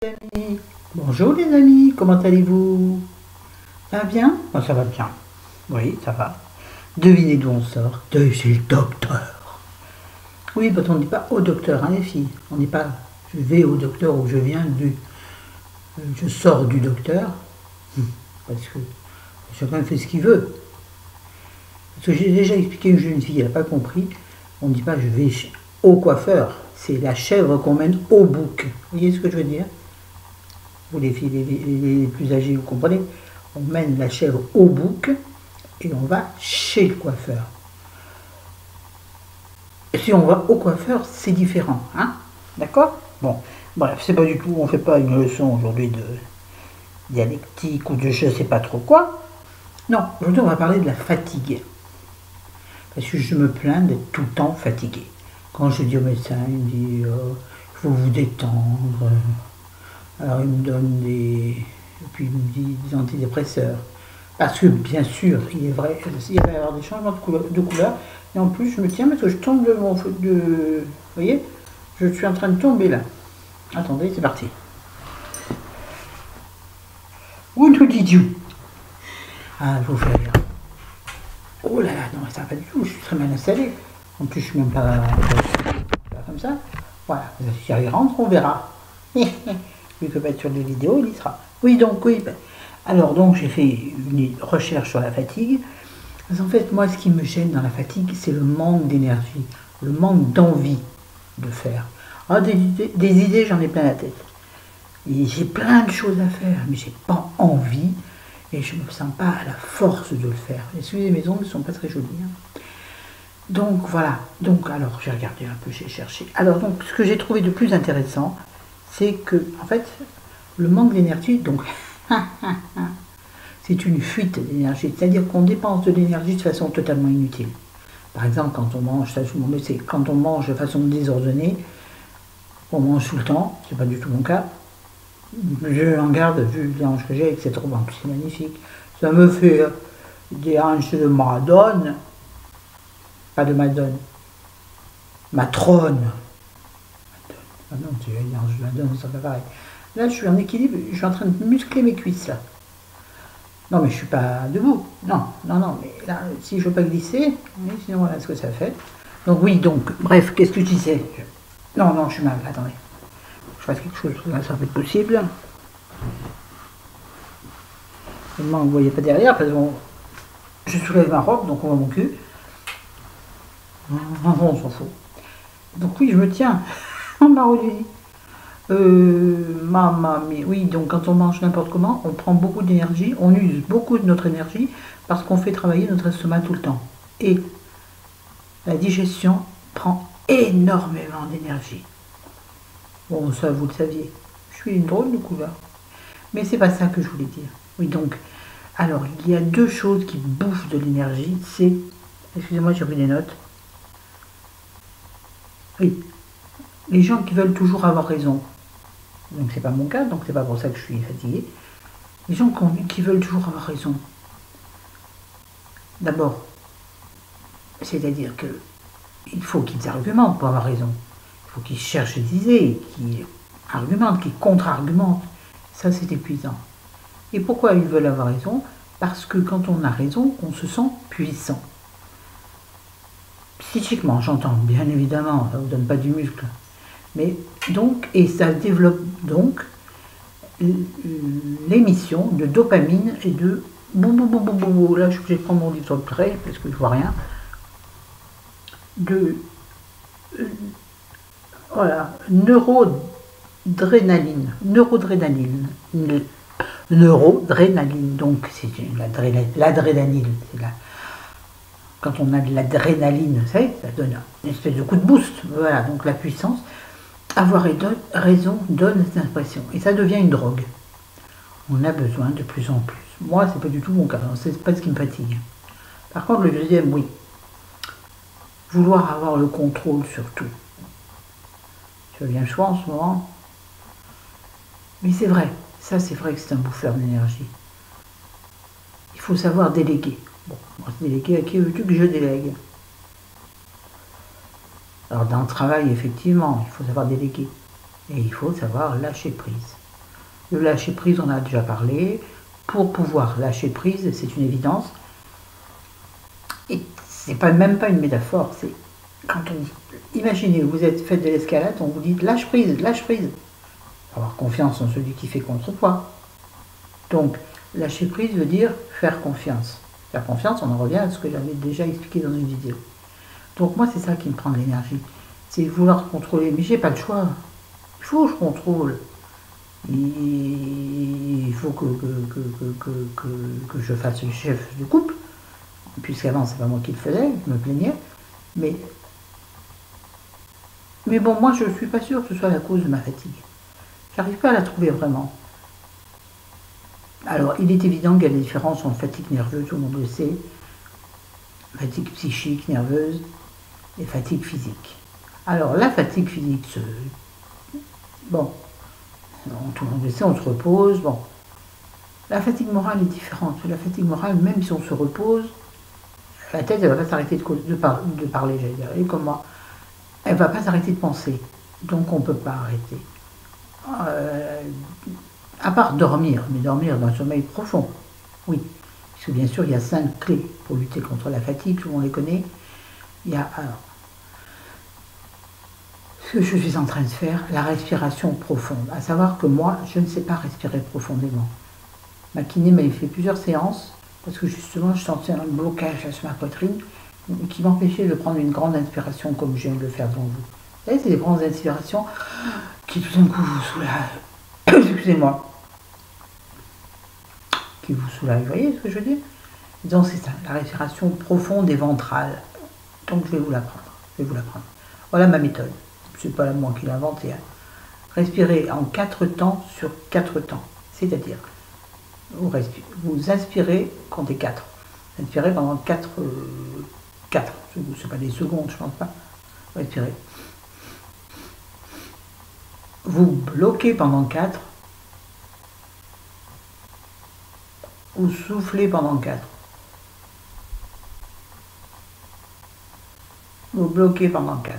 Amis. Bonjour les amis, comment allez-vous? Ça va bien? Moi ça va bien. Oui, ça va. Devinez d'où on sort? De chez le docteur. Oui, parce qu'on ne dit pas au docteur, hein, les filles. On n'est pas je vais au docteur ou je viens du. Je sors du docteur. Parce que chacun fait ce qu'il veut. Parce que j'ai déjà expliqué à une jeune fille, elle n'a pas compris. On ne dit pas je vais au coiffeur. C'est la chèvre qu'on mène au bouc. Vous voyez ce que je veux dire? Vous les filles les plus âgées, vous comprenez? On mène la chèvre au bouc et on va chez le coiffeur. Et si on va au coiffeur, c'est différent, hein? D'accord? Bon, bref, c'est pas du tout, on fait pas une leçon aujourd'hui de dialectique ou de je sais pas trop quoi. Non, aujourd'hui on va parler de la fatigue. Parce que je me plains d'être tout le temps fatigué. Quand je dis au médecin, il me dit il faut vous détendre. Alors il me donne des. Et puis il me dit des antidépresseurs. Parce que bien sûr, il est vrai, il va y avoir des changements de couleur. Et en plus, je me tiens parce que je tombe de mon. Vous voyez? Je suis en train de tomber là. Attendez, c'est parti. Où nous dis-tu? Ah, je vous fais rire. Oh là là, non, ça va pas du tout, je suis très mal installé. En plus, je suis même pas comme ça. Voilà, si il rentre, on verra. Vu que pas être sur les vidéos, il y sera. Oui, donc, oui. Alors, donc, j'ai fait une recherche sur la fatigue. Parce qu'en fait, moi, ce qui me gêne dans la fatigue, c'est le manque d'énergie, le manque d'envie de faire. Ah, des idées, j'en ai plein la tête. Et j'ai plein de choses à faire, mais j'ai pas envie. Et je ne me sens pas à la force de le faire. Excusez, mes ongles ne sont pas très jolis. Hein. Donc voilà, donc alors j'ai regardé un peu, j'ai cherché. Alors donc ce que j'ai trouvé de plus intéressant, c'est que en fait le manque d'énergie, donc c'est une fuite d'énergie, c'est-à-dire qu'on dépense de l'énergie de façon totalement inutile. Par exemple, quand on mange, ça je m'en mets, c'est quand on mange de façon désordonnée, on mange tout le temps, c'est pas du tout mon cas. Je en garde, vu les hanches que j'ai, etc. Bon, c'est magnifique. Ça me fait des hanches de Madone. Pas de Madone. Matrone. Ah non, tu as des hanches de Madone, ça fait pareil. Là, je suis en équilibre, je suis en train de muscler mes cuisses, là. Non, mais je suis pas debout. Non, non, non, mais là, si je veux pas glisser, oui, sinon voilà ce que ça fait. Donc oui, donc, bref, qu'est-ce que je disais? Non, non, je suis mal, attendez. Je fasse quelque chose, ça va être possible. Seulement, vous ne voyez pas derrière, parce que je soulève ma robe, donc on voit mon cul. On s'en fout. Donc oui, je me tiens. On m'a redit. Oui, donc quand on mange n'importe comment, on prend beaucoup d'énergie, on use beaucoup de notre énergie, parce qu'on fait travailler notre estomac tout le temps. Et la digestion prend énormément d'énergie. Bon, ça, vous le saviez. Je suis une drôle de couleur. Mais c'est pas ça que je voulais dire. Oui, donc, alors, il y a deux choses qui bouffent de l'énergie. C'est, excusez-moi, j'ai pris des notes. Oui, les gens qui veulent toujours avoir raison. Donc, c'est pas mon cas, donc c'est pas pour ça que je suis fatiguée. Les gens qui veulent toujours avoir raison. D'abord, c'est-à-dire que il faut qu'ils argumentent pour avoir raison. Il faut qu'ils cherchent des idées, qu'ils argumentent, qu'ils contre-argumentent. Ça, c'est épuisant. Et pourquoi ils veulent avoir raison? Parce que quand on a raison, on se sent puissant. Psychiquement, j'entends, bien évidemment, ça ne vous donne pas du muscle. Mais donc, et ça développe donc l'émission de dopamine et de là je vais prendre mon livre de près parce que je vois rien. De voilà, neurodrénaline, donc c'est l'adrénaline, c'est là. Quand on a de l'adrénaline, ça donne une espèce de coup de boost, voilà, donc la puissance. Avoir raison donne cette impression, et ça devient une drogue. On a besoin de plus en plus. Moi, c'est pas du tout mon cas, c'est pas ce qui me fatigue. Par contre, le deuxième, oui. Vouloir avoir le contrôle sur tout. Je viens chaud en ce moment. Mais c'est vrai, ça c'est vrai que c'est un bouffeur d'énergie. Il faut savoir déléguer. Bon, moi, déléguer à qui veux-tu que je délègue? Alors dans le travail, effectivement, il faut savoir déléguer. Et il faut savoir lâcher prise. Le lâcher prise, on a déjà parlé. Pour pouvoir lâcher prise, c'est une évidence. Et c'est même pas une métaphore, c'est quand on dit, imaginez, vous êtes fait de l'escalade, on vous dit lâche prise, lâche prise. Avoir confiance en celui qui fait contrepoids. Donc, lâcher prise veut dire faire confiance. Faire confiance, on en revient à ce que j'avais déjà expliqué dans une vidéo. Donc moi, c'est ça qui me prend de l'énergie. C'est vouloir contrôler. Mais j'ai pas le choix. Il faut que je contrôle. Il faut que je fasse le chef du couple. Puisqu'avant, c'est pas moi qui le faisais, je me plaignais. Mais bon, moi, je ne suis pas sûre que ce soit la cause de ma fatigue. J'arrive pas à la trouver vraiment. Alors, il est évident qu'il y a des différences entre fatigue nerveuse, tout le monde le sait, fatigue psychique, nerveuse, et fatigue physique. Alors, la fatigue physique, bon, tout le monde le sait, on se repose, bon. La fatigue morale est différente. La fatigue morale, même si on se repose, la tête, elle ne va pas s'arrêter de parler, j'allais dire, et comme moi, elle ne va pas s'arrêter de penser. Donc, on ne peut pas arrêter. À part dormir, mais dormir d'un sommeil profond, oui. Parce que bien sûr, il y a 5 clés pour lutter contre la fatigue, tout le monde les connaît. Il y a, alors, ce que je suis en train de faire, la respiration profonde. À savoir que moi, je ne sais pas respirer profondément. Ma kiné m'avait fait plusieurs séances, parce que justement, je sentais un blocage sur ma poitrine, qui m'empêchait de prendre une grande inspiration comme je viens de le faire devant vous. Vous savez, c'est des grandes inspirations qui tout d'un coup vous soulagent. Excusez-moi. Qui vous soulagent, vous voyez ce que je veux dire? Donc c'est ça, la respiration profonde et ventrale. Donc je vais vous l'apprendre. Voilà ma méthode. C'est pas moi qui l'ai inventée. Hein. Respirez en 4 temps sur 4 temps. C'est-à-dire, vous inspirez, comptez 4. Inspirez pendant 4, c'est pas des secondes, je pense pas. Respirez. Vous bloquez pendant 4. Vous soufflez pendant 4. Vous bloquez pendant 4.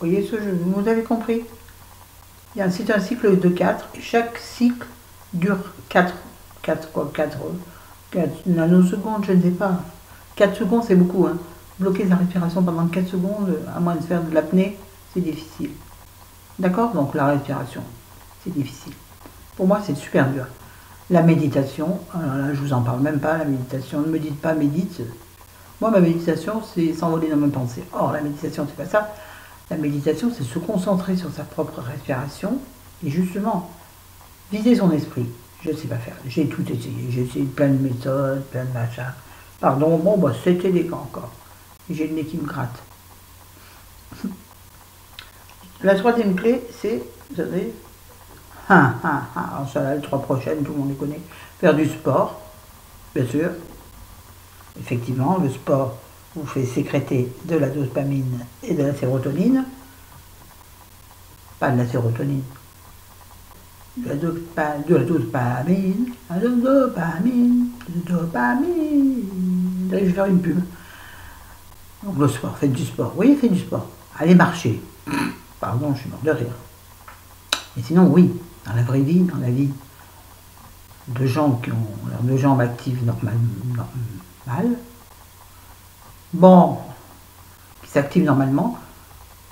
Vous voyez ce jeu? Vous avez compris? C'est un cycle de 4. Chaque cycle dure 4 nanosecondes, je ne sais pas. 4 secondes, c'est beaucoup. Hein. Bloquer sa respiration pendant 4 secondes, à moins de faire de l'apnée, c'est difficile. D'accord? Donc la respiration, c'est difficile. Pour moi, c'est super dur. La méditation, alors là, je vous en parle même pas, la méditation, ne me dites pas médite. Moi, ma méditation, c'est s'envoler dans mes pensées. Or, la méditation, c'est pas ça. La méditation, c'est se concentrer sur sa propre respiration et justement, vider son esprit. Je ne sais pas faire. J'ai tout essayé. J'ai essayé plein de méthodes, plein de machins. Pardon, bon, bah, c'est élégant encore. J'ai le nez qui me gratte. La troisième clé, c'est, vous savez, alors ça là, les 3 prochaines, tout le monde les connaît. Faire du sport, bien sûr. Effectivement, le sport vous fait sécréter de la dopamine et de la sérotonine. Pas de la sérotonine. De la dopamine. Je vais faire une pub. Donc le sport, faites du sport. Oui, faites du sport. Allez marcher. Pardon, je suis mort de rire. Mais sinon, oui, dans la vraie vie, dans la vie de gens qui ont leurs 2 jambes actives normales, bon, qui s'activent normalement,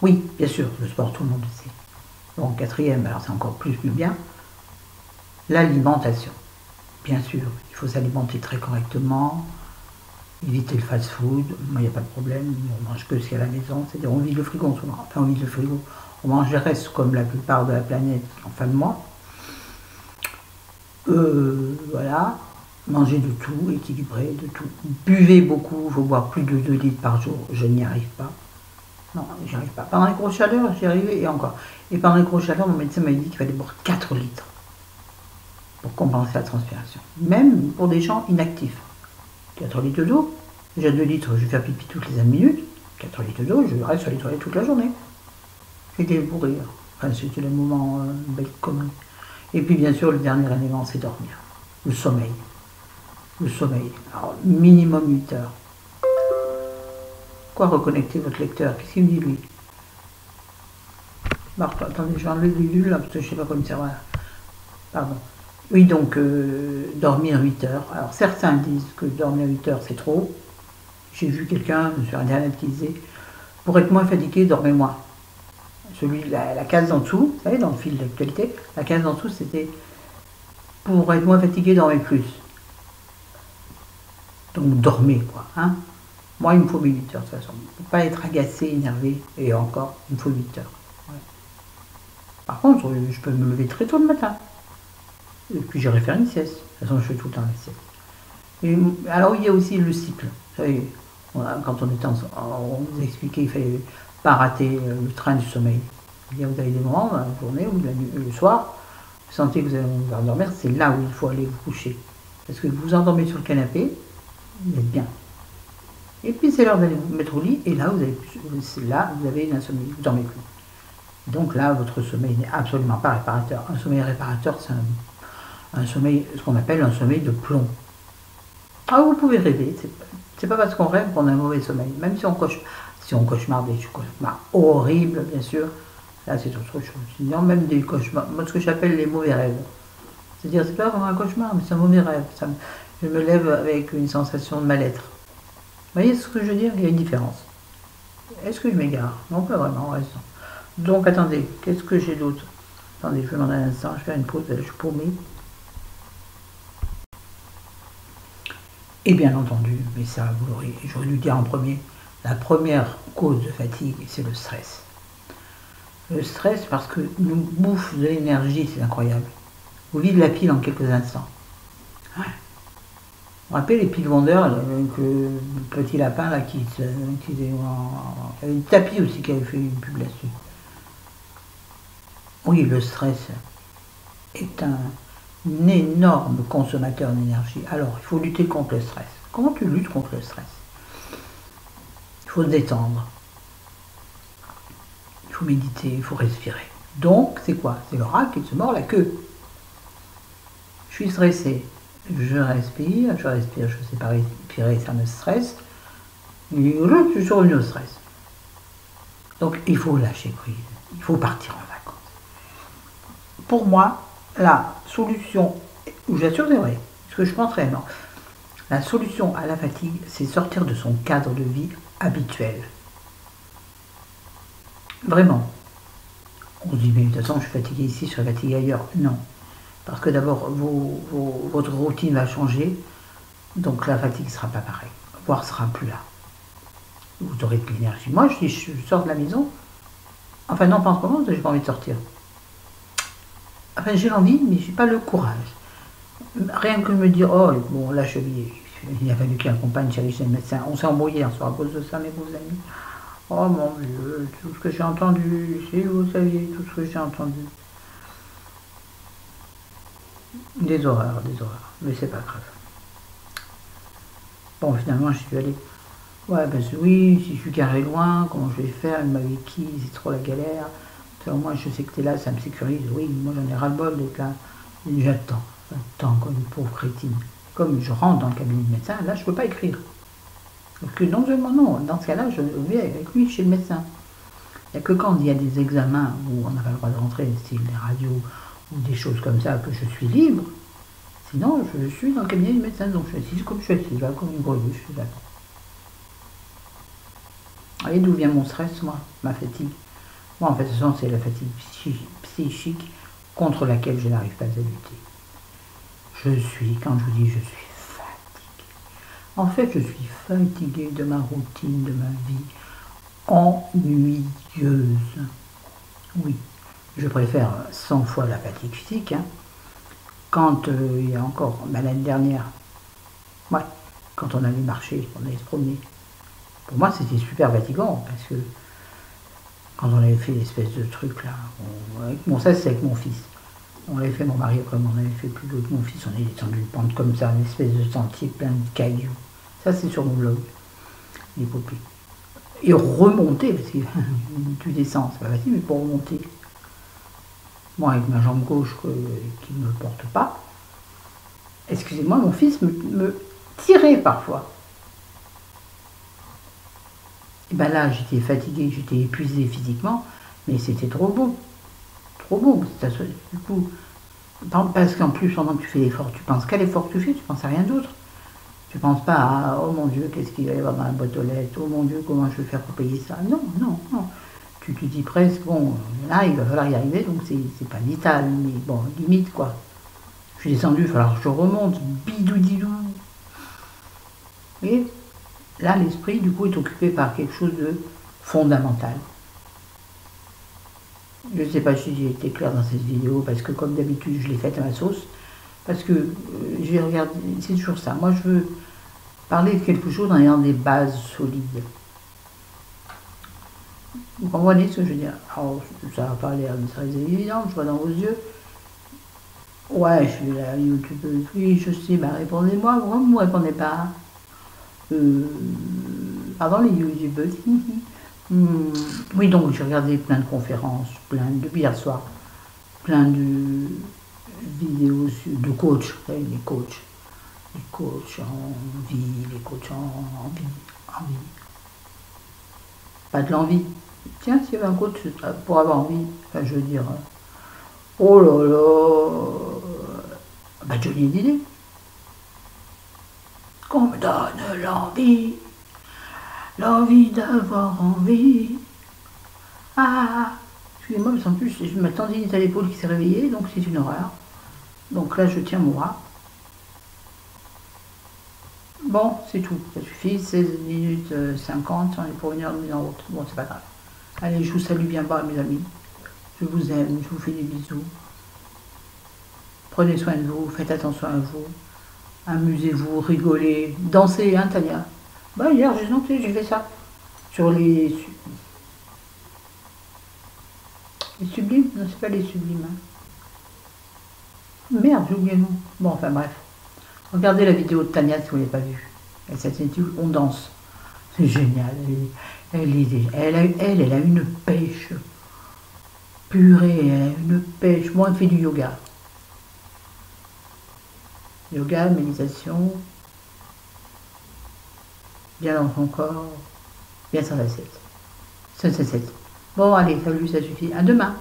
oui, bien sûr, le sport, tout le monde le sait. Bon, 4e, alors c'est encore plus bien, l'alimentation. Bien sûr, il faut s'alimenter très correctement, éviter le fast-food, moi il n'y a pas de problème, on mange que ce qu'il y a à la maison, c'est-à-dire on vide le frigo souvent, enfin on vide le frigo, on mange les restes comme la plupart de la planète en fin de mois. Voilà, mangez de tout, équilibré, de tout. Buvez beaucoup, il faut boire plus de 2 litres par jour, je n'y arrive pas. Non, j'y arrive pas. Pendant les grosses chaleurs, j'y arrivais et encore. Et pendant les grosses chaleurs, mon médecin m'a dit qu'il fallait boire 4 litres pour compenser la transpiration. Même pour des gens inactifs. 4 litres d'eau, déjà 2 litres, je vais faire pipi toutes les 5 minutes. 4 litres d'eau, je reste sur les toilettes toute la journée. C'était pour rire. Enfin, c'était le moment, une belle connerie. Et puis bien sûr, le dernier élément, c'est dormir. Le sommeil. le sommeil. Alors, minimum 8 heures. Quoi reconnecter votre lecteur? Qu'est-ce qu'il me dit, lui? Bon, attendez, je vais enlever le là, parce que je ne sais pas quoi me servir. Pardon. Oui, donc, dormir 8 heures. Alors, certains disent que dormir 8 heures, c'est trop. J'ai vu quelqu'un sur Internet qui disait, pour être moins fatigué, dormez moins. Celui, la case en dessous, vous savez, dans le fil d'actualité, la case en dessous, c'était, pour être moins fatigué, dormez plus. Donc, dormez, quoi. Hein. Moi, il me faut mes 8 heures, de toute façon. Pour ne pas être agacé, énervé, et encore, il me faut 8 heures. Ouais. Par contre, je peux me lever très tôt le matin. Et puis, j'irai faire une sieste. De toute façon, je fais tout le temps la sieste. Et, alors, il y a aussi le cycle. Vous savez, quand on était ensemble, on vous expliquait qu'il fallait pas rater le train du sommeil. Vous avez des moments, la journée ou le soir, vous sentez que vous allez vous endormir, c'est là où il faut aller vous coucher. Parce que vous vous endormez sur le canapé, vous êtes bien. Et puis c'est l'heure d'aller vous mettre au lit, et là, vous avez une insomnie, vous ne dormez plus. Donc là, votre sommeil n'est absolument pas réparateur. Un sommeil réparateur, c'est un sommeil, ce qu'on appelle un sommeil de plomb. Ah, vous pouvez rêver, c'est pas parce qu'on rêve qu'on a un mauvais sommeil, même si on cauchemarde des cauchemars horribles, bien sûr, là c'est autre chose. Sinon, même des cauchemars, moi ce que j'appelle les mauvais rêves. C'est-à-dire, c'est pas vraiment un cauchemar, mais c'est un mauvais rêve. Je me lève avec une sensation de mal-être. Vous voyez ce que je veux dire? Il y a une différence. Est-ce que je m'égare? Non, pas vraiment, raison. Donc, attendez, qu'est-ce que j'ai d'autre? Attendez, je vais demander un instant, je vais faire une pause, je suis paumé. Et bien entendu, mais ça, j'aurais dû dire en premier, la première cause de fatigue, c'est le stress. Le stress, parce que nous bouffe de l'énergie, c'est incroyable. Vous vide la pile en quelques instants. Ouais. Vous vous rappelez les piles vendeurs, avec le petit lapin là qui il y avait une tapis aussi qui avait fait une pub là-dessus. Oui, le stress est un énorme consommateur d'énergie. Alors, il faut lutter contre le stress. Comment tu luttes contre le stress? Il faut se détendre. Il faut méditer, il faut respirer. Donc, c'est quoi? C'est le rat qui se mord la queue. Je suis stressé. Je respire, je sais pas respirer, ça me stresse. Et là, je suis revenu au stress. Donc, il faut lâcher prise. Il faut partir en vacances. Pour moi, la solution, ou j'assure c'est vrai, ce que je pense réellement, la solution à la fatigue, c'est sortir de son cadre de vie habituel. Vraiment. On se dit, mais de toute façon, je suis fatigué ici, je serai fatigué ailleurs. Non. Parce que d'abord, votre routine va changer, donc la fatigue ne sera pas pareille, voire ne sera plus là. Vous aurez de l'énergie. Moi, je sors de la maison, enfin non, pas en ce moment, j'ai pas envie de sortir. Enfin, j'ai envie, mais j'ai pas le courage. Rien que me dire, oh, bon, la cheville, il a fallu qu'il accompagne chérie chez le médecin. On s'est embrouillé un soir à cause de ça, mes beaux amis. Oh mon Dieu, tout ce que j'ai entendu, si vous saviez, tout ce que j'ai entendu. Des horreurs, mais c'est pas grave. Bon, finalement, je suis allée. Ouais, parce que oui, si je suis garé loin, comment je vais faire? Elle m'avait qui? C'est trop la galère. Au moins, je sais que t'es là, ça me sécurise. Oui, moi j'en ai ras-le-bol d'être là. J'attends comme une pauvre crétine. Comme je rentre dans le cabinet de médecin, là, je peux pas écrire. Parce que non seulement non, dans ce cas-là, je vais avec lui chez le médecin. Il n'y a que quand il y a des examens où on n'a pas le droit de rentrer, style des radios ou des choses comme ça, que je suis libre. Sinon, je suis dans le cabinet du médecin, donc je suis assise comme je suis assise, là, comme une greluche, je suis d'accord. Vous voyez d'où vient mon stress, moi, ma fatigue? Moi, en fait, c'est la fatigue psychique contre laquelle je n'arrive pas à lutter. Quand je vous dis je suis fatiguée, en fait, je suis fatiguée de ma routine, de ma vie ennuyeuse. Oui, je préfère 100 fois la fatigue physique. Hein. Quand il y a encore, l'année dernière, ouais, quand on allait marcher, on allait se promener, pour moi c'était super fatigant parce que quand on avait fait l'espèce de truc là, ça c'est avec mon fils. On l'avait fait, mon mari après, on avait fait plus avec mon fils, on est descendu une pente comme ça, une espèce de sentier plein de cailloux. Ça c'est sur mon blog, les poupées. Et remonter, parce que tu descends, c'est pas facile, mais pour remonter, moi avec ma jambe gauche qui ne me porte pas, excusez-moi, mon fils me tirer parfois. Et ben là, j'étais fatiguée, j'étais épuisée physiquement, mais c'était trop beau. Trop beau. Du coup, parce qu'en plus, pendant que tu fais l'effort, tu penses qu'à l'effort que tu fais, tu penses à rien d'autre. Tu penses pas à oh mon Dieu, qu'est-ce qu'il va y avoir dans la boîte aux lettres, oh mon Dieu, comment je vais faire pour payer ça. Non, non, non. Tu te dis presque, bon, là, il va falloir y arriver, donc c'est pas vital, mais bon, limite quoi. Je suis descendu, il va falloir que je remonte, bidoudidou. Et là, l'esprit, du coup, est occupé par quelque chose de fondamental. Je ne sais pas si j'ai été clair dans cette vidéo, parce que comme d'habitude, je l'ai faite à ma sauce. Parce que je vais regarder, c'est toujours ça. Moi, je veux parler de quelque chose en ayant des bases solides. Vous comprenez ce que je veux dire? Alors, ça n'a pas l'air très évident, je vois dans vos yeux. Ouais, je suis la youtubeuse. Oui, je sais, bah répondez-moi, pourquoi vous ne me répondez pas? Pardon, les youtubeuses. Oui, donc j'ai regardé plein de conférences, depuis hier soir, plein de vidéos de coach, les coachs en vie, les coachs en vie. Pas de l'envie. Tiens, s'il y avait un coach pour avoir envie, enfin, je veux dire, oh là là, bah Johnny Hallyday. Qu'on me donne l'envie d'avoir envie. Ah, excusez-moi, mais en plus, j'ai ma tendinite à l'épaule qui s'est réveillée, donc c'est une horreur. Donc là, je tiens mon bras. Bon, c'est tout, ça suffit, 16 minutes 50, on est pour une heure de mise en route. Bon, c'est pas grave. Allez, je vous salue bien bas, mes amis. Je vous aime, je vous fais des bisous. Prenez soin de vous, faites attention à vous. Amusez-vous, rigolez, dansez, hein, Tania? Bah, hier, j'ai fait ça. Sur les sublimes? Non, c'est pas les sublimes. Hein. Merde, j'ai oublié le nom. Bon, enfin bref. Regardez la vidéo de Tania si vous ne l'avez pas vue. Elle s'intitule On danse. C'est génial. Elle a une pêche. Purée, elle a une pêche. Moi, elle fait du yoga. Yoga, méditation. Bien dans son corps. Bien sans assiette. Bon, allez, salut, ça suffit. À demain.